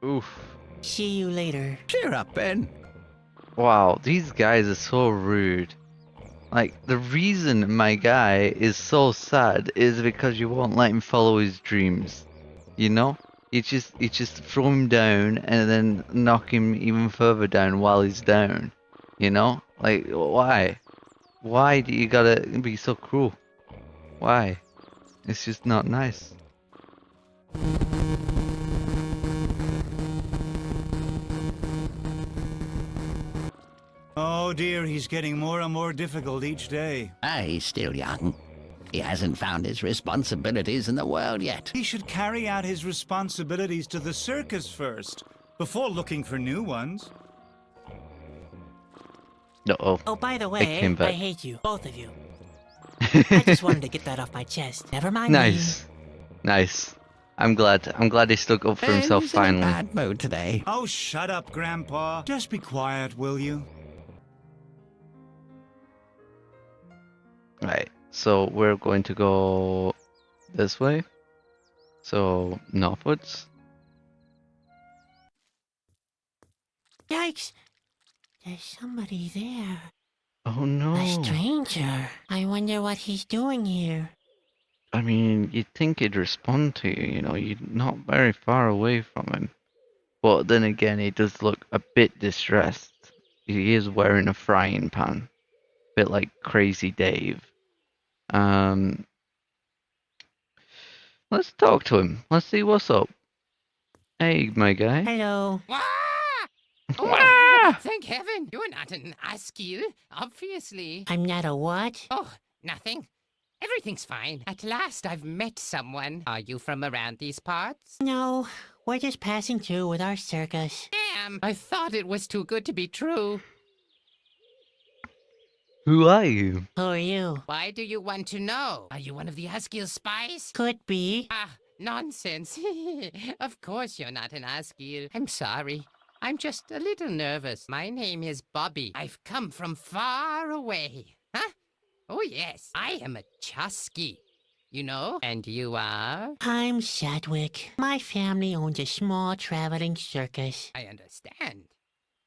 Oof. See you later. Cheer up, Ben. Wow, these guys are so rude. Like, the reason my guy is so sad is because you won't let him follow his dreams. You know? You just throw him down and then knock him even further down while he's down. You know? Like, why? Why do you gotta be so cruel? Why? It's just not nice. Oh dear, he's getting more and more difficult each day. He's still young. He hasn't found his responsibilities in the world yet. He should carry out his responsibilities to the circus first, before looking for new ones. Uh-oh. Oh, by the I way, came back. I hate you, both of you. I just wanted to get that off my chest. Never mind me. Nice. Nice. I'm glad. I'm glad he stuck up for himself He's in a finally. bad mood today. Oh, shut up, Grandpa. Just be quiet, will you? Right. So we're going to go this way. So northwards. Yikes! There's somebody there. Oh no. A stranger. I wonder what he's doing here. I mean, you'd think he'd respond to you, you know, you're not very far away from him. But then again, he does look a bit distressed. He is wearing a frying pan. Bit like Crazy Dave. Let's talk to him. Let's see what's up. Hey, my guy. Hello. Wah! Wah! Oh, thank heaven. You're not an Askew, obviously. I'm not a what? Oh, nothing. Everything's fine. At last I've met someone. Are you from around these parts? No, we're just passing through with our circus. Damn, I thought it was too good to be true. Who are you? Who are you? Why do you want to know? Are you one of the Askew spies? Could be. Ah, nonsense. Of course you're not an Askew. I'm sorry. I'm just a little nervous. My name is Bobby. I've come from far away. Huh? Oh, yes. I am a Chusky. You know? And you are? I'm Sadwick. My family owns a small traveling circus. I understand.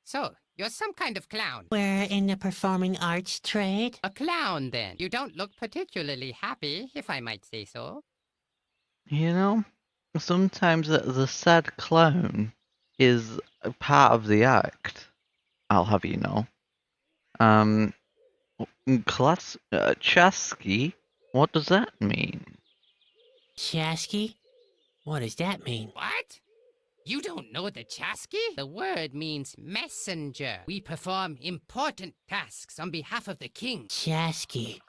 So, you're some kind of clown. We're in the performing arts trade. A clown, then. You don't look particularly happy, if I might say so. You know, sometimes the sad clown is a part of the act. I'll have you know. Chasky, what does that mean? Chasky? What does that mean? What? You don't know the Chasky? The word means messenger. We perform important tasks on behalf of the king. Chasky.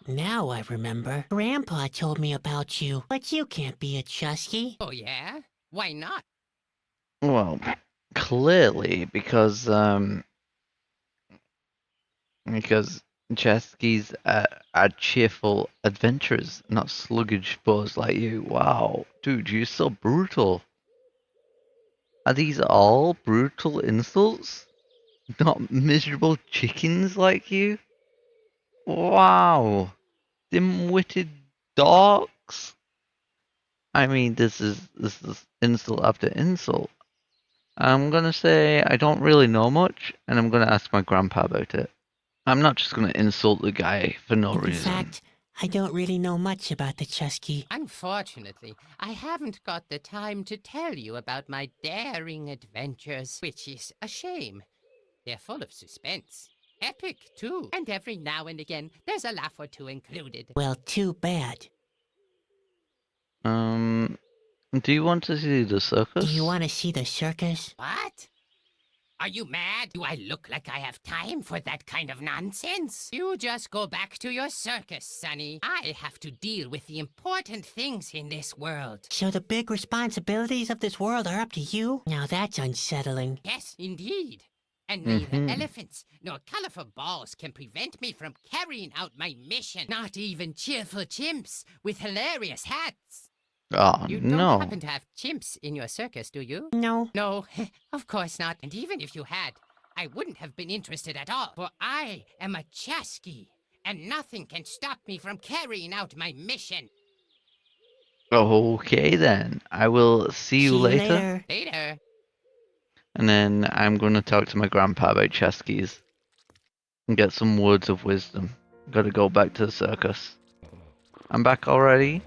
Now I remember. Grandpa told me about you, but you can't be a Chusky. Oh, yeah? Why not? Well, clearly because Chesky's are cheerful adventurers, not sluggish foes like you. Wow, dude, you're so brutal. Are these all brutal insults? Not miserable chickens like you? Wow, dim-witted dogs. I mean, this is insult after insult. I'm gonna say I don't really know much, and I'm gonna ask my grandpa about it. I'm not just gonna insult the guy for no In reason. fact, I don't really know much about the Chusky. Unfortunately, I haven't got the time to tell you about my daring adventures, which is a shame. They're full of suspense. Epic, too. And every now and again, there's a laugh or two included. Well, too bad. Do you want to see the circus? Do you want to see the circus? What? Are you mad? Do I look like I have time for that kind of nonsense? You just go back to your circus, Sonny. I have to deal with the important things in this world. So the big responsibilities of this world are up to you? Now that's unsettling. Yes, indeed. And neither Mhm. elephants nor colorful balls can prevent me from carrying out my mission. Not even cheerful chimps with hilarious hats. Oh, You don't no. happen to have chimps in your circus, do you? No. No, of course not. And even if you had, I wouldn't have been interested at all. For I am a Chasky, and nothing can stop me from carrying out my mission. Okay then. I will see you later. Later. And then I'm going to talk to my grandpa about chess keys and get some words of wisdom. Gotta go back to the circus. I'm back already.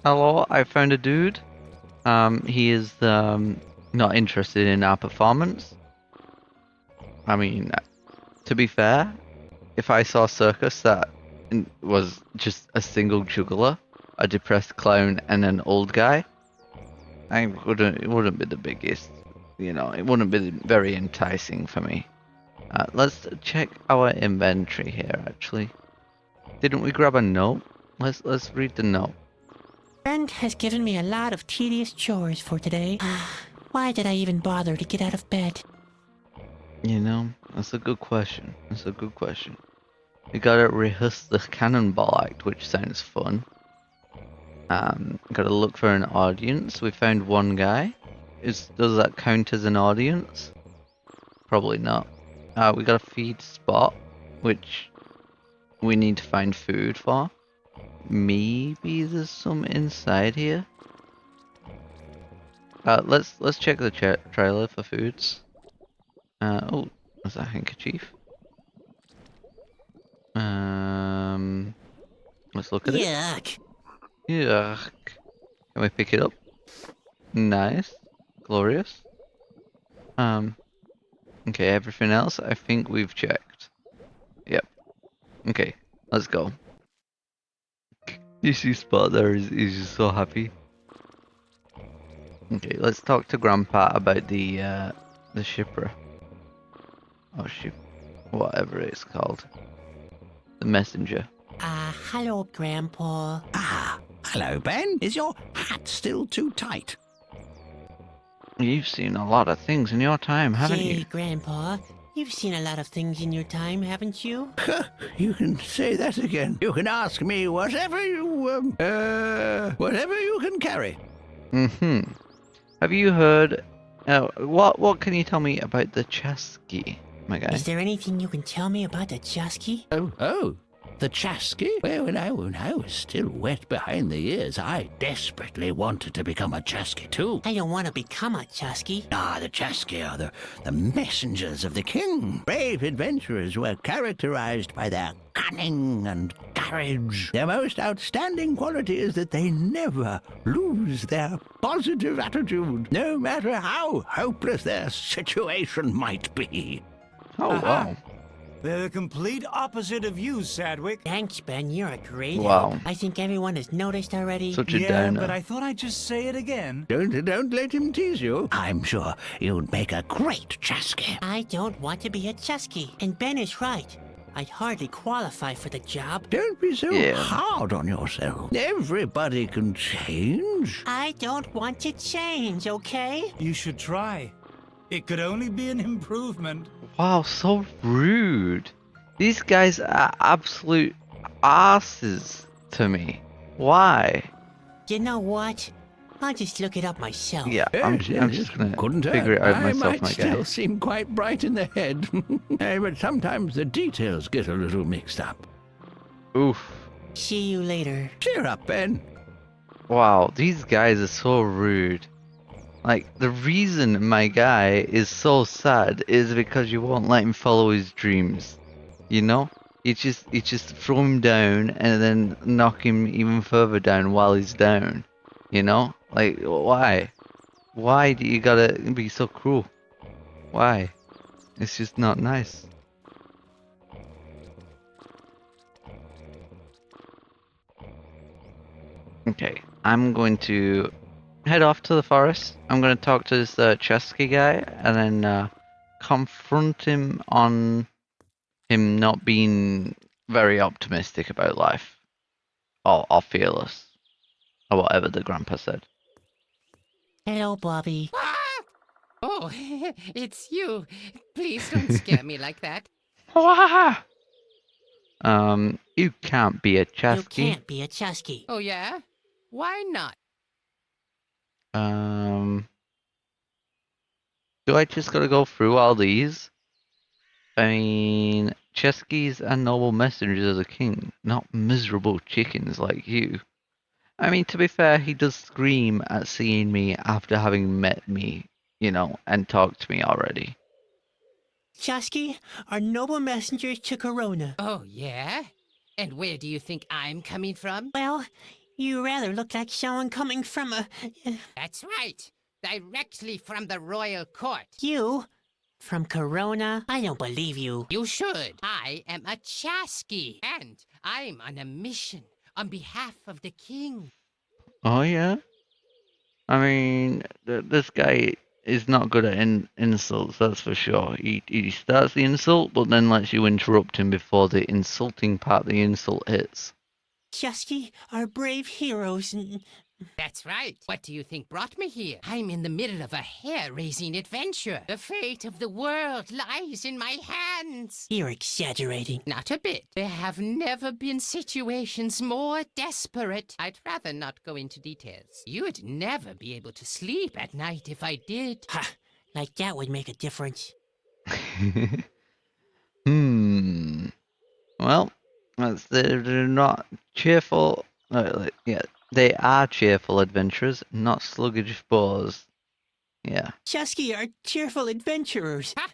Hello, I found a dude. He is not interested in our performance. I mean, to be fair, if I saw a circus that was just a single juggler, a depressed clown, and an old guy, it wouldn't be the biggest. You know, it wouldn't be very enticing for me. Let's check our inventory here. Actually, didn't we grab a note? Let's read the note. Friend has given me a lot of tedious chores for today. Why did I even bother to get out of bed? You know, that's a good question. That's a good question. We gotta rehearse the Cannonball Act, which sounds fun. Gotta look for an audience. We found one guy. Does that count as an audience? Probably not. We got a feed Spot, which we need to find food for. Maybe there's some inside here. Let's check the trailer for foods. Oh, was that a handkerchief? Let's look at it. Yuck. Yuck. Can we pick it up? Nice. Glorious. Okay, everything else I think we've checked. Yep. Okay, let's go. You see Spot there, he's just so happy. Okay, let's talk to Grandpa about the shipper. Or ship, whatever it's called. The messenger. Hello, Grandpa. Ah, hello, Ben. Is your hat still too tight? You've seen a lot of things in your time, haven't Hey, you? Grandpa. You've seen a lot of things in your time, haven't you? You can say that again. You can ask me whatever you can carry. Mm-hmm. Have you heard... what can you tell me about the Chesky, my guy? Is there anything you can tell me about the Chusky? Oh, the Chasky? Well, when I was still wet behind the ears, I desperately wanted to become a Chasky too. I don't want to become a Chusky. Ah, the Chasky are the messengers of the king. Brave adventurers who are characterized by their cunning and courage. Their most outstanding quality is that they never lose their positive attitude, no matter how hopeless their situation might be. Oh, wow. They're the complete opposite of you, Sadwick. Thanks, Ben. You're a great Wow. help. I think everyone has noticed already. Such a Yeah, downer. but I thought I'd just say it again. Don't let him tease you. I'm sure you'd make a great Chasky. I don't want to be a Chusky. And Ben is right. I'd hardly qualify for the job. Don't be so Yeah. hard on yourself. Everybody can change. I don't want to change, okay? You should try. It could only be an improvement. Wow, so rude. These guys are absolute asses to me. Why? You know what? I'll just look it up myself. Yeah, I'm just gonna Couldn't figure it out I myself, might my still guy. seem quite bright in the head, but sometimes the details get a little mixed up. Oof. See you later. Cheer up, Ben. Wow, these guys are so rude. Like, the reason my guy is so sad is because you won't let him follow his dreams. You know? You just throw him down and then knock him even further down while he's down. You know? Like, why? Why do you gotta be so cruel? Why? It's just not nice. Okay, I'm going to head off to the forest. I'm going to talk to this Chesky guy and then confront him on him not being very optimistic about life. Or fearless. Or whatever the grandpa said. Hello, Bobby. Ah! Oh, it's you. Please don't scare me like that. You can't be a You Chesky. can't be a Chusky. Oh, yeah? Why not? Do I just gotta go through all these? I mean, Cheskys are noble messengers of the king, not miserable chickens like you. I mean, to be fair, he does scream at seeing me after having met me and talk to me already. Chusky, our noble messengers to Corona. Oh, yeah? And where do you think I'm coming from? Well, you rather look like someone coming from a... That's right. Directly from the royal court. You? From Corona? I don't believe you. You should. I am a Chasky, and I'm on a mission on behalf of the king. Oh yeah. I mean, this guy is not good at insults. That's for sure. He starts the insult, but then lets you interrupt him before the insulting part of the insult hits. Chusky, our brave heroes. That's right. What do you think brought me here? I'm in the middle of a hair-raising adventure. The fate of the world lies in my hands. You're exaggerating. Not a bit. There have never been situations more desperate. I'd rather not go into details. You'd never be able to sleep at night if I did. Ha! Like that would make a difference. Well, they're not cheerful. Yeah, they are cheerful adventurers, not sluggish bores. Yeah. Chusky are cheerful adventurers. Ha!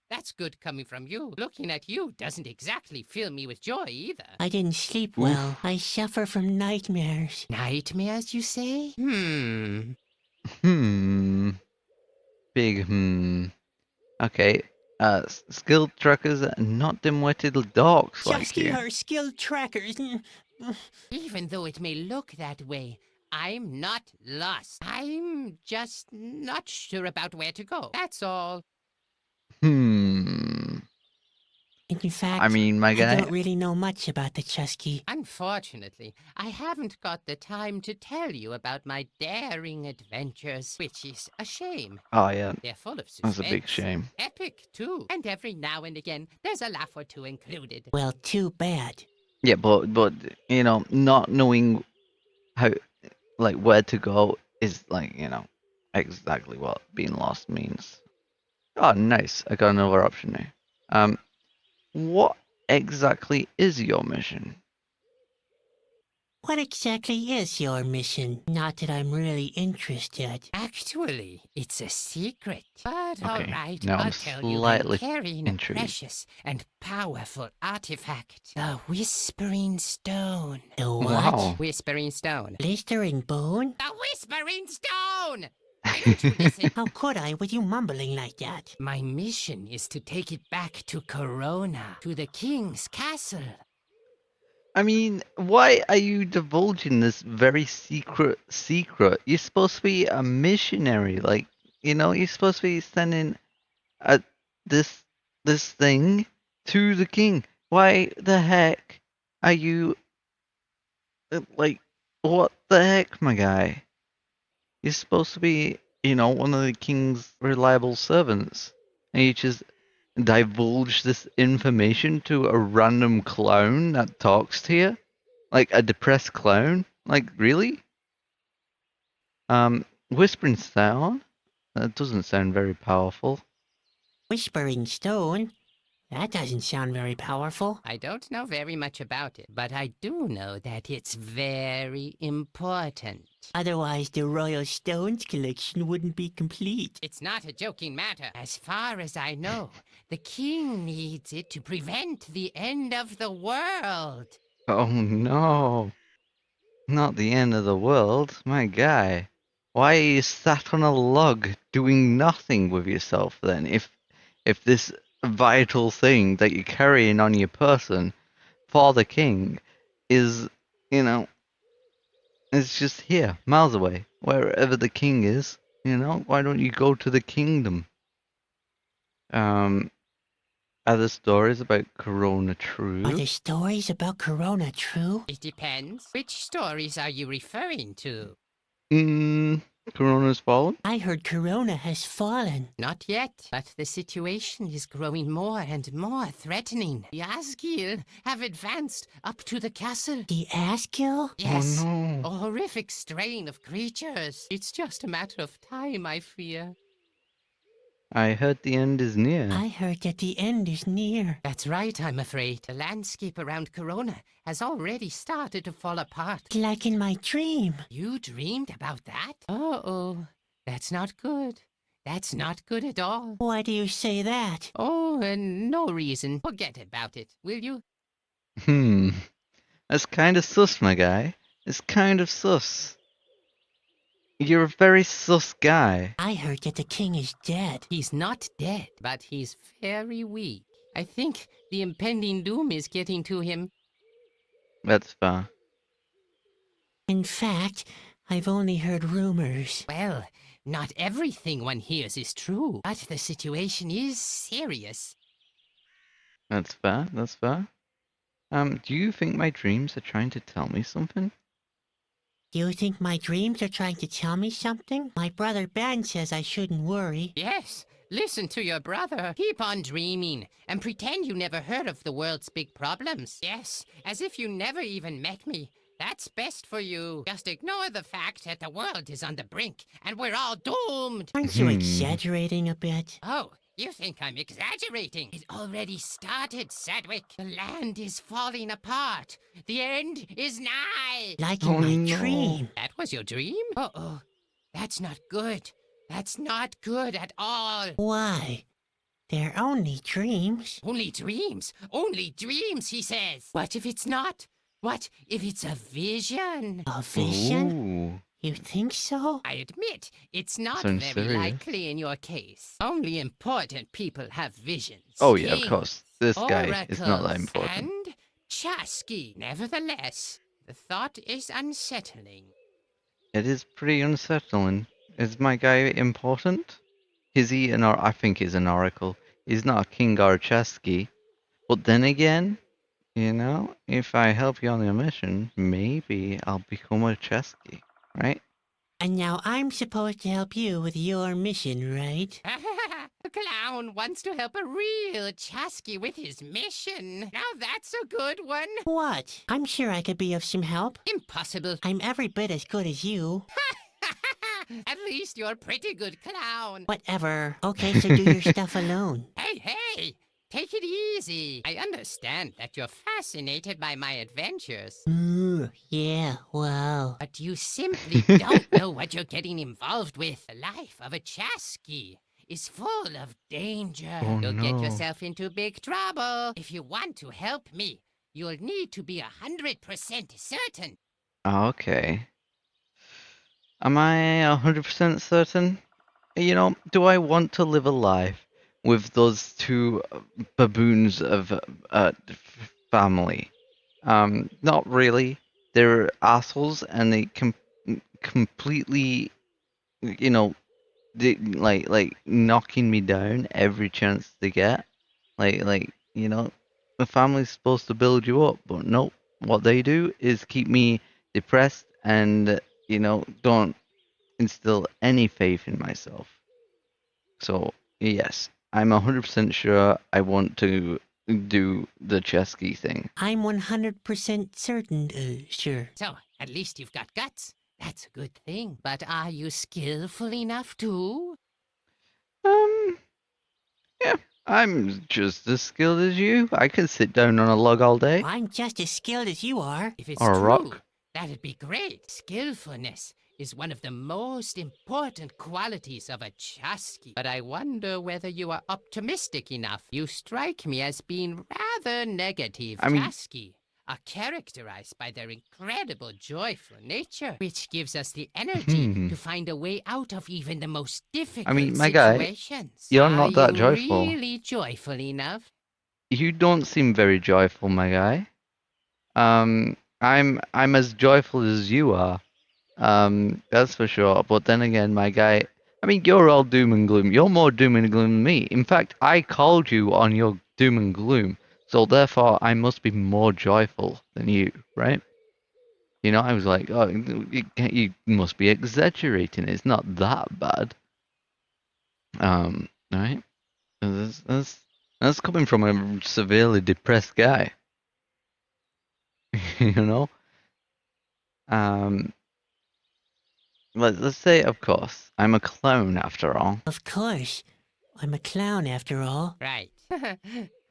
That's good coming from you. Looking at you doesn't exactly fill me with joy either. I didn't sleep well. I suffer from nightmares. Nightmares, you say? Big Okay. Skilled trackers, not dim-witted dorks like Chusky you. are skilled trackers. Even though it may look that way, I'm not lost. I'm just not sure about where to go. That's all. In fact, I mean, my I guy. don't really know much about the Chusky. Unfortunately, I haven't got the time to tell you about my daring adventures, which is a shame. Oh yeah, They're full of suspense. that's a big shame. Epic, too. And every now and again, there's a laugh or two included. Well, too bad. Yeah, but not knowing how, like, where to go is like, exactly what being lost means. Oh, nice. I got another option now. What exactly is your mission? What exactly is your mission? Not that I'm really interested. Actually, it's a secret. But all Okay, right, now I'll I'm tell you. I'm slightly carrying intrigued. a precious and powerful artifact. The Whispering Stone. The what? Wow. Whispering Stone. Blistering bone? The Whispering Stone! Why don't you listen? How could I with you mumbling like that? My mission is to take it back to Corona, to the king's castle. I mean, why are you divulging this very secret? You're supposed to be a missionary, like, you're supposed to be sending this thing to the king. Why the heck are you, like, what the heck, my guy? You're supposed to be, one of the king's reliable servants, and you just divulge this information to a random clown that talks to you? Like a depressed clown? Like, really? Whispering Stone? That doesn't sound very powerful. Whispering stone? That doesn't sound very powerful. I don't know very much about it, but I do know that it's very important. Otherwise, the Royal Stones collection wouldn't be complete. It's not a joking matter. As far as I know, the king needs it to prevent the end of the world. Oh no. Not the end of the world, my guy. Why are you sat on a log doing nothing with yourself then? If this vital thing that you're carrying on your person for the king is, it's just here, miles away, wherever the king is, why don't you go to the kingdom? Are the stories about Corona true? Are the stories about Corona true? It depends. Which stories are you referring to? Corona's fallen? I heard Corona has fallen. Not yet, but the situation is growing more and more threatening. The Asgil have advanced up to the castle. The Askill? Yes, Oh no. a horrific strain of creatures. It's just a matter of time, I fear. I heard the end is near. I heard that the end is near. That's right, I'm afraid. The landscape around Corona has already started to fall apart. Like in my dream. You dreamed about that? Uh-oh. That's not good. That's not good at all. Why do you say that? Oh, no reason. Forget about it, will you? Hmm. That's kind of sus, my guy. It's kind of sus. You're a very sus guy. I heard that the king is dead. He's not dead, but he's very weak. I think the impending doom is getting to him. That's fair. In fact, I've only heard rumors. Well, not everything one hears is true, but the situation is serious. That's fair. That's fair. Do you think my dreams are trying to tell me something? Do you think my dreams are trying to tell me something? My brother Ben says I shouldn't worry. Yes, listen to your brother. Keep on dreaming and pretend you never heard of the world's big problems. Yes, as if you never even met me. That's best for you. Just ignore the fact that the world is on the brink and we're all doomed. Aren't you Hmm. exaggerating a bit? Oh, you think I'm exaggerating? It already started, Sadwick. The land is falling apart. The end is nigh. Like in Oh, my no. dream. That was your dream? Uh-oh. That's not good. That's not good at all. Why? They're only dreams. Only dreams. Only dreams, he says. What if it's not? What if it's a vision? A vision? Ooh. You think so? I admit, it's not Sounds very serious. likely in your case. Only important people have visions. Oh yeah, of Kings, course. This guy is not that oracles, important. And Chasky. Nevertheless, the thought is unsettling. It is pretty unsettling. Is my guy important? Is he an I think he's an oracle. He's not a king or a chesky. But then again, you know, if I help you on your mission, maybe I'll become a chesky, right? And now I'm supposed to help you with your mission, right? The clown wants to help a real Chasky with his mission. Now that's a good one. What? I'm sure I could be of some help. Impossible. I'm every bit as good as you. At least you're a pretty good clown. Whatever. Okay, so do your stuff alone. Hey, take it easy. I understand that you're fascinated by my adventures, Yeah, well. but you simply don't know what you're getting involved with. The life of a Chasky is full of danger. Oh, You'll get no. yourself into big trouble. If you want to help me, you'll need to be 100% certain. Okay. Am I 100% certain? You know, do I want to live a life with those two baboons of family? Not really. They're assholes and they completely, you know, like knocking me down every chance they get. Like you know, the family's supposed to build you up, but nope. What they do is keep me depressed and you know don't instill any faith in myself. So yes, I'm 100% sure I want to do the Chesky thing. I'm 100% certain, sure. So, at least you've got guts. That's a good thing. But are you skillful enough too? Yeah, I'm just as skilled as you. I can sit down on a log all day. I'm just as skilled as you are. If it's Or a true, rock. that'd be great. Skillfulness is one of the most important qualities of a Chasky. But I wonder whether you are optimistic enough. You strike me as being rather negative. I mean- Chasky are characterized by their incredible joyful nature, which gives us the energy Hmm. to find a way out of even the most difficult my guy, situations. you're not that Are you joyful. really joyful enough? You don't seem very joyful, my guy. I'm as joyful as you are. That's for sure. But then again, my guy, I mean, you're all doom and gloom. You're more doom and gloom than me. In fact, I called you on your doom and gloom, so therefore I must be more joyful than you, right? You know, I was like, oh, you must be exaggerating. It's not that bad. Right? That's coming from a severely depressed guy. You know? Let's say, of course, I'm a clone after all. Of course. I'm a clown after all. Right.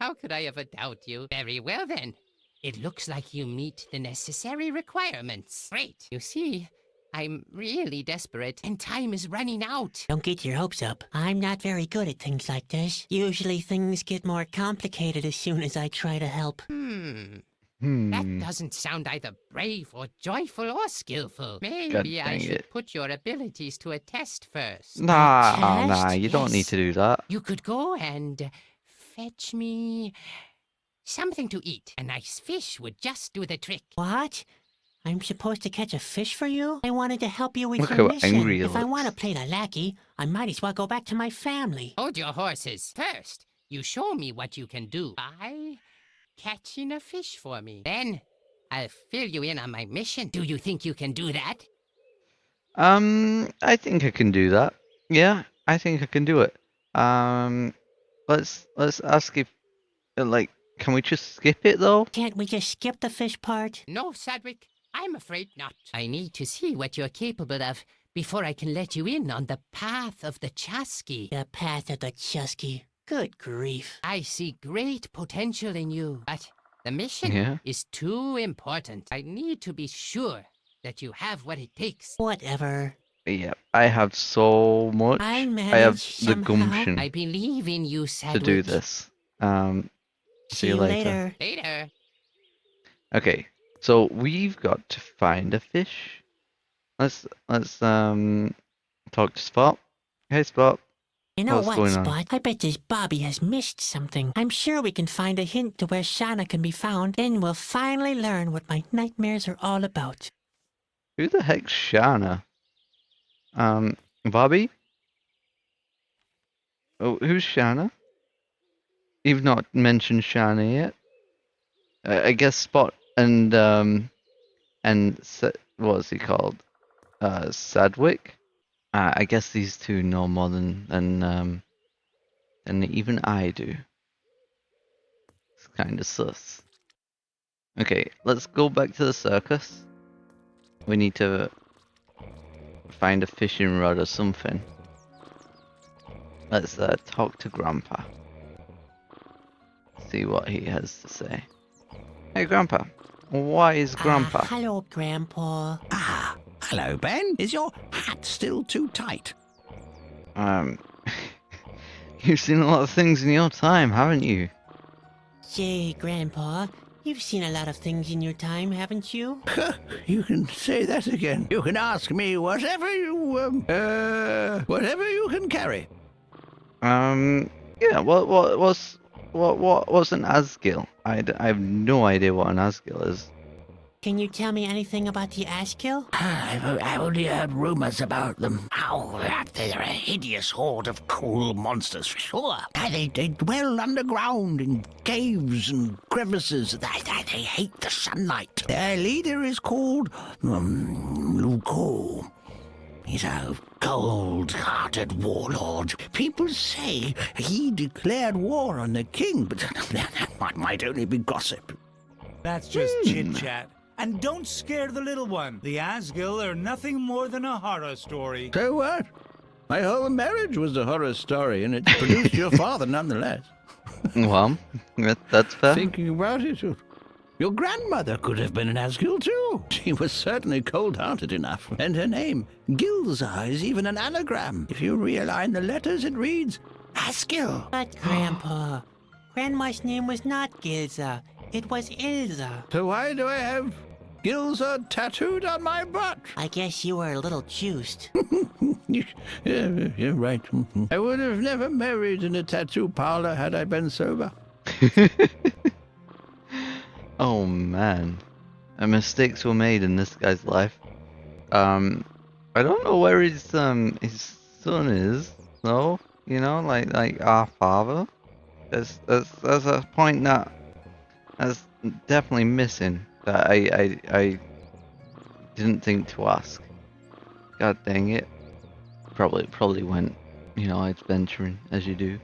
How could I ever doubt you? Very well then. It looks like you meet the necessary requirements. Great. You see, I'm really desperate, and time is running out. Don't get your hopes up. I'm not very good at things like this. Usually things get more complicated as soon as I try to help. That doesn't sound either brave or joyful or skillful. Maybe I dang should it. put your abilities to a test first. Nah, test? you don't need Yes. to do that. You could go and fetch me something to eat. A nice fish would just do the trick. What? I'm supposed to catch a fish for you? I wanted to help you with Look your how mission. angry he If I want to looks. play the lackey, I might as well go back to my family. Hold your horses. First, you show me what you can do by catching a fish for me. Then, I'll fill you in on my mission. Do you think you can do that? I think I can do that. Yeah, I think I can do it. Let's ask if, like, can we just skip it though? Can't we just skip the fish part? No, Sadwick, I'm afraid not. I need to see what you're capable of before I can let you in on the path of the Chasky. The path of the Chusky. Good grief. I see great potential in you, but the mission Yeah. is too important. I need to be sure that you have what it takes. Whatever. Yeah, I have so much. I I have managed the somehow. gumption I believe in you, to Sadwick. do this. See you later. Later. Okay, so we've got to find a fish. Let's talk to Spot. Hey Spot. You know What's what, going on? Spot? I bet this Bobby has missed something. I'm sure we can find a hint to where Shauna can be found. Then we'll finally learn what my nightmares are all about. Who the heck's Shana? Bobby? Oh, who's Shana? You've not mentioned Shana yet. I guess Spot and what's he called? Sadwick. I guess these two know more than even I do. It's kind of sus. Okay, let's go back to the circus. We need to find a fishing rod or something. Let's talk to Grandpa. See what he has to say. Hey, Grandpa. Why is Grandpa? Hello, Grandpa. Ah, hello, Ben. Is your hat still too tight? You've seen a lot of things in your time, haven't you? Say, Grandpa, you've seen a lot of things in your time, haven't you? You can say that again. You can ask me whatever you can carry. Yeah. What's an Asgil? I have no idea what an Asgil is. Can you tell me anything about the Ashkill? I've only heard rumors about them. Oh, they're a hideous horde of cruel monsters, for sure. They dwell underground in caves and crevices. They hate the sunlight. Their leader is called Luko. He's a cold-hearted warlord. People say he declared war on the king, but that might only be gossip. That's just chit-chat. And don't scare the little one. The Asgil are nothing more than a horror story. So what? My whole marriage was a horror story, and it produced your father nonetheless. Well, that's fair. Thinking about it, your grandmother could have been an Asgil too. She was certainly cold-hearted enough. And her name, Gilza, is even an anagram. If you realign the letters, it reads Asgil. But, Grandpa, Grandma's name was not Gilza. It was Ilza. So why do I have Gilza tattooed on my butt? I guess you were a little juiced. Yeah, you're right. I would have never married in a tattoo parlor had I been sober. Oh man, mistakes were made in this guy's life. I don't know where his son is, though. You know, like our father. There's a point that's definitely missing that I didn't think to ask. God dang it. Probably went, adventuring as you do.